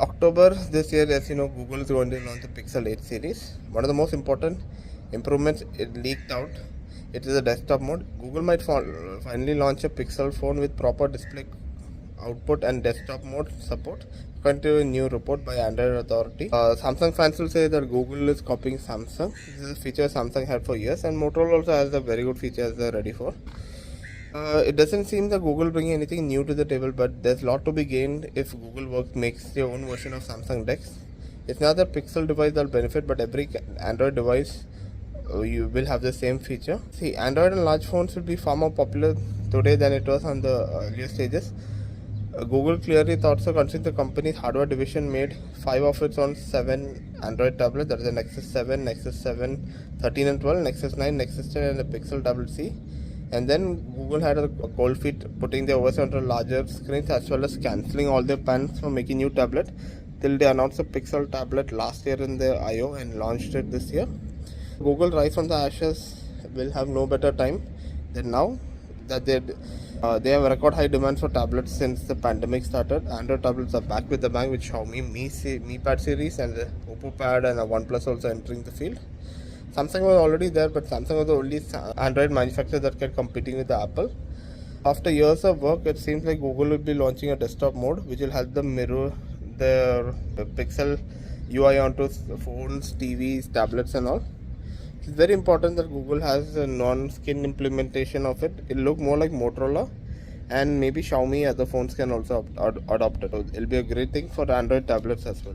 October this year, as you know, Google is going to launch the Pixel 8 series. One of the most important improvements it leaked out. It is a desktop mode. Google might finally launch a Pixel phone with proper display output and desktop mode support, according to a new report by Android Authority. Samsung fans will say that Google is copying Samsung. This is a feature Samsung had for years, and Motorola also has a very good feature as they're ready for. It doesn't seem that Google bringing anything new to the table, but there's a lot to be gained if Google makes their own version of Samsung DeX. It's not the Pixel device that'll benefit, but every Android device you will have the same feature. See, Android and large phones will be far more popular today than it was on the earlier stages. Google clearly thought so, considering the company's hardware division made 5 of its own 7 Android tablets, that is the Nexus 7, Nexus 7, 13 and 12, Nexus 9, Nexus 10 and the Pixel C. And then Google had a cold feet, putting their OS onto larger screens as well as cancelling all their plans for making new tablet till they announced the Pixel tablet last year in their I/O and launched it this year. Google rise from the ashes will have no better time than now that they have record high demand for tablets since the pandemic started. Android tablets are back with the bang with Xiaomi Mi Pad series and the Oppo Pad and a OnePlus also entering the field. Samsung was already there, but Samsung was the only Android manufacturer that kept competing with the Apple. After years of work, it seems like Google will be launching a desktop mode which will help them mirror their Pixel UI onto phones, TVs, tablets and all. It's very important that Google has a non-skin implementation of it. It'll look more like Motorola, and maybe Xiaomi other phones can also adopt it. It'll be a great thing for Android tablets as well.